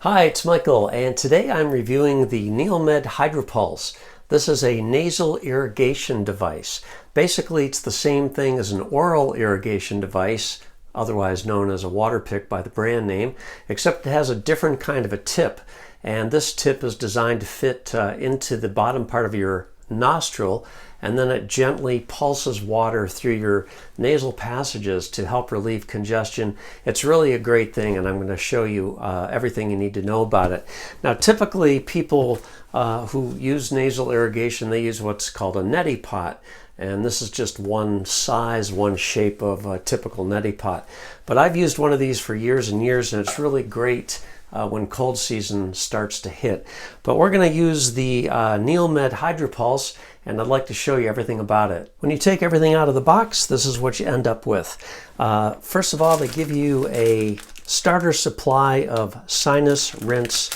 Hi, it's Michael, and today I'm reviewing the NeilMed Hydropulse. This is a nasal irrigation device. Basically, it's the same thing as an oral irrigation device, otherwise known as a water pick by the brand name, except it has a different kind of a tip. And this tip is designed to fit into the bottom part of your nostril, and then it gently pulses water through your nasal passages to help relieve congestion. It's really a great thing, and I'm going to show you everything you need to know about it. Now, typically people who use nasal irrigation, they use what's called a neti pot. And this is just one size, one shape of a typical neti pot. But I've used one of these for years and years, and it's really great when cold season starts to hit. But we're going to use the NeilMed Hydropulse, and I'd like to show you everything about it. When you take everything out of the box, this is what you end up with. First of all, they give you a starter supply of Sinus rinse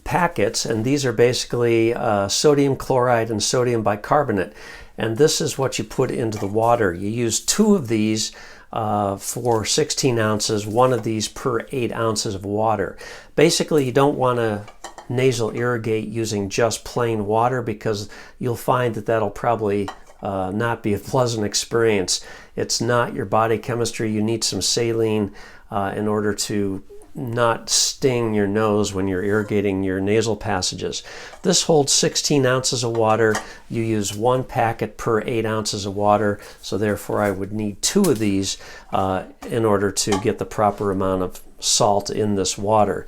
packets, and these are basically sodium chloride and sodium bicarbonate. And this is what you put into the water. You use 2 of these for 16 ounces, 1 of these per 8 ounces of water. Basically, you don't want to nasal irrigate using just plain water, because you'll find that that'll probably not be a pleasant experience. It's not your body chemistry. You need some saline in order to not sting your nose when you're irrigating your nasal passages. This holds 16 ounces of water. You use 1 packet per 8 ounces of water, so therefore I would need 2 of these in order to get the proper amount of salt in this water.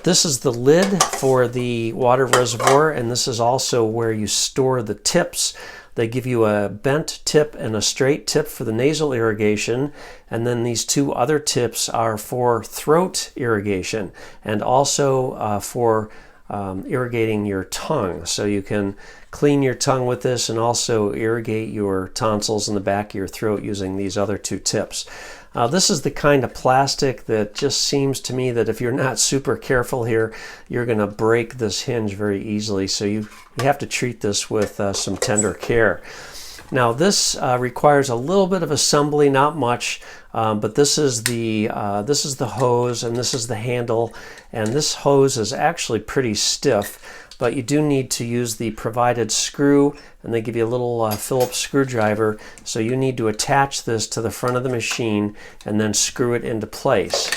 This is the lid for the water reservoir, and this is also where you store the tips. They give you a bent tip and a straight tip for the nasal irrigation, and then these 2 other tips are for throat irrigation and also for irrigating your tongue. So you can clean your tongue with this and also irrigate your tonsils in the back of your throat using these other 2 tips. This is the kind of plastic that just seems to me that if you're not super careful here, you're going to break this hinge very easily. So you have to treat this with some tender care. Now this requires a little bit of assembly, not much, but this is the hose, and this is the handle, and this hose is actually pretty stiff. But you do need to use the provided screw, and they give you a little Phillips screwdriver, so you need to attach this to the front of the machine and then screw it into place.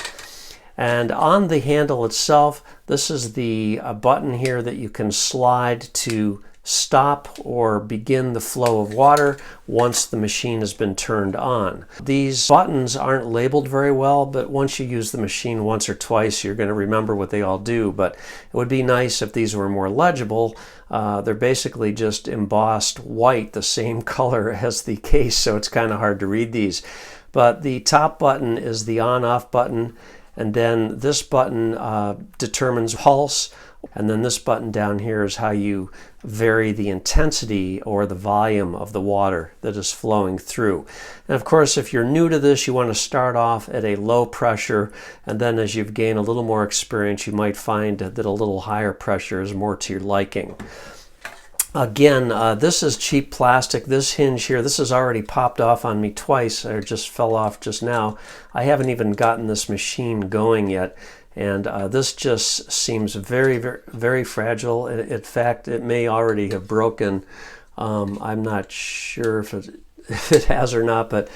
And on the handle itself, this is the button here that you can slide to stop or begin the flow of water once the machine has been turned on. These buttons aren't labeled very well, but once you use the machine once or twice, you're going to remember what they all do. But it would be nice if these were more legible. They're basically just embossed white, the same color as the case, so it's kind of hard to read these. But the top button is the on-off button, and then this button determines pulse. And then this button down here is how you vary the intensity or the volume of the water that is flowing through. And of course, if you're new to this, you want to start off at a low pressure, and then as you've gained a little more experience, you might find that a little higher pressure is more to your liking. Again, this is cheap plastic. This hinge here, this has already popped off on me twice, or just fell off just now. I haven't even gotten this machine going yet. And this just seems very, very, very fragile. In fact, it may already have broken. I'm not sure if it has or not, but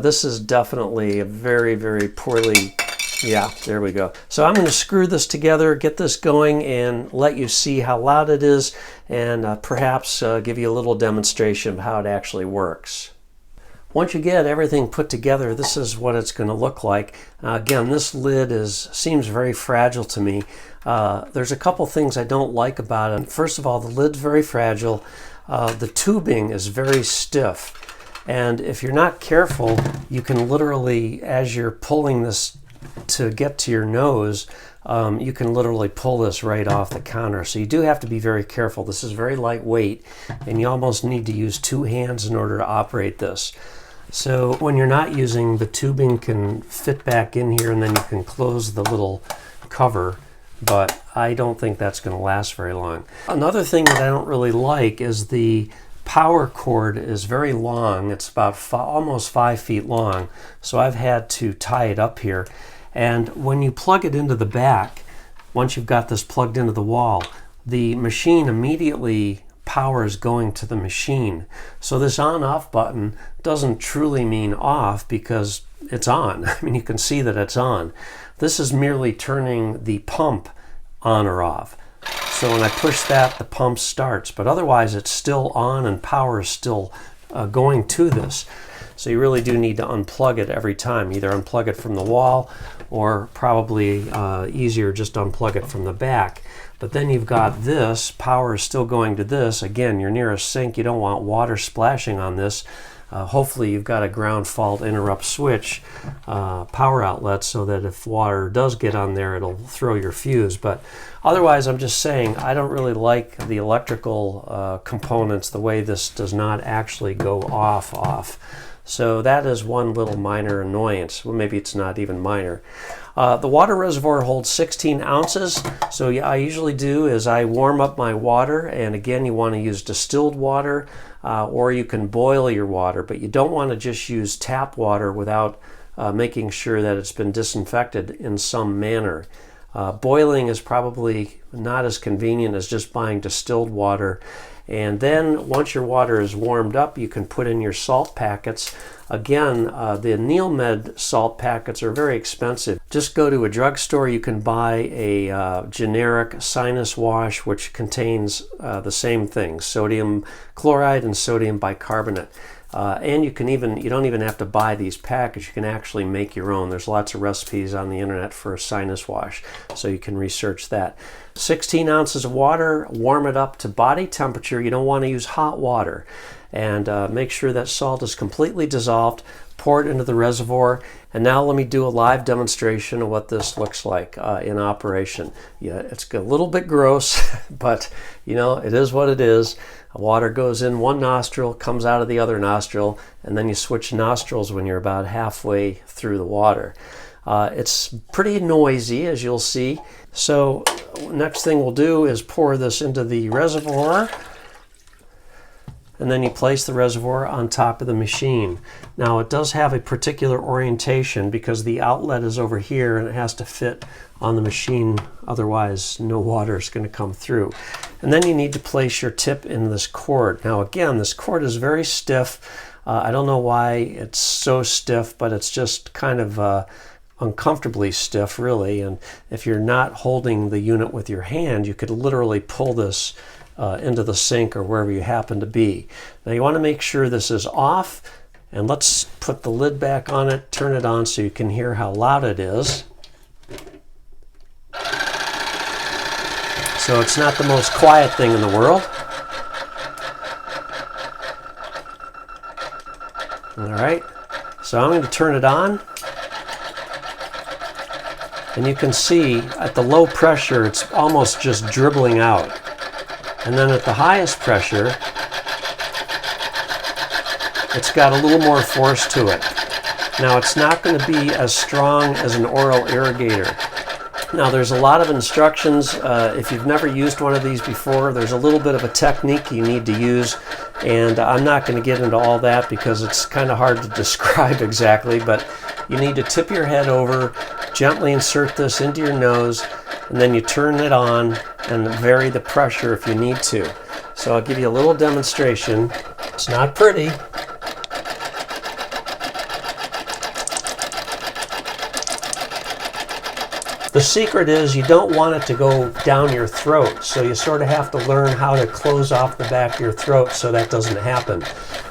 this is definitely a very, very poorly, yeah, there we go. So I'm going to screw this together, get this going, and let you see how loud it is, and perhaps give you a little demonstration of how it actually works. Once you get everything put together, this is what it's going to look like. Again, this lid seems very fragile to me. There's a couple things I don't like about it. First of all, the lid's very fragile. The tubing is very stiff. And if you're not careful, you can literally, as you're pulling this to get to your nose, you can literally pull this right off the counter. So you do have to be very careful. This is very lightweight, and you almost need to use 2 hands in order to operate this. So when you're not using, the tubing can fit back in here, and then you can close the little cover, but I don't think that's going to last very long. Another thing that I don't really like is the power cord is very long. It's about almost 5 feet long, so I've had to tie it up here. And when you plug it into the back, once you've got this plugged into the wall, the machine immediately power is going to the machine. So this on-off button doesn't truly mean off because it's on. I mean, you can see that it's on. This is merely turning the pump on or off. So when I push that, the pump starts, but otherwise it's still on and power is still going to this. So you really do need to unplug it every time. Either unplug it from the wall or probably easier just unplug it from the back. But then you've got this, power is still going to this. Again, you're near a sink, you don't want water splashing on this. Hopefully you've got a ground fault interrupt switch power outlet so that if water does get on there, it'll throw your fuse. But otherwise, I'm just saying, I don't really like the electrical components, the way this does not actually go off. So that is one little minor annoyance. Well, maybe it's not even minor. The water reservoir holds 16 ounces. So I usually do is I warm up my water, and again, you want to use distilled water, or you can boil your water, but you don't want to just use tap water without making sure that it's been disinfected in some manner. Boiling is probably not as convenient as just buying distilled water. And then once your water is warmed up, you can put in your salt packets. Again, the NeilMed salt packets are very expensive. Just go to a drugstore, you can buy a generic Sinus wash which contains the same things, sodium chloride and sodium bicarbonate. And you don't even have to buy these packets. You can actually make your own. There's lots of recipes on the internet for a sinus wash, so you can research that. 16 ounces of water, warm it up to body temperature. You don't want to use hot water. And make sure that salt is completely dissolved. Pour it into the reservoir. And now let me do a live demonstration of what this looks like in operation. Yeah, it's a little bit gross, but you know, it is what it is. Water goes in one nostril, comes out of the other nostril, and then you switch nostrils when you're about halfway through the water. It's pretty noisy, as you'll see. So next thing we'll do is pour this into the reservoir, and then you place the reservoir on top of the machine. Now it does have a particular orientation because the outlet is over here and it has to fit on the machine, otherwise no water is going to come through. And then you need to place your tip in this cord. Now again, this cord is very stiff. I don't know why it's so stiff, but it's just kind of uncomfortably stiff, really. And if you're not holding the unit with your hand, you could literally pull this into the sink or wherever you happen to be. Now you want to make sure this is off, and let's put the lid back on it, turn it on so you can hear how loud it is. So it's not the most quiet thing in the world. All right, so I'm going to turn it on. And you can see at the low pressure, it's almost just dribbling out. And then at the highest pressure, it's got a little more force to it. Now it's not going to be as strong as an oral irrigator. Now there's a lot of instructions. If you've never used one of these before, there's a little bit of a technique you need to use, and I'm not going to get into all that because it's kind of hard to describe exactly, but you need to tip your head over, gently insert this into your nose, and then you turn it on and vary the pressure if you need to. So I'll give you a little demonstration. It's not pretty. The secret is you don't want it to go down your throat, so you sort of have to learn how to close off the back of your throat so that doesn't happen.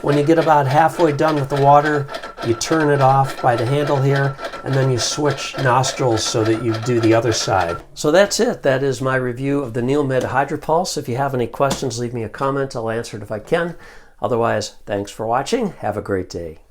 When you get about halfway done with the water, you turn it off by the handle here, and then you switch nostrils so that you do the other side. So that's it. That is my review of the NeilMed Hydropulse. If you have any questions, leave me a comment. I'll answer it if I can. Otherwise, thanks for watching. Have a great day.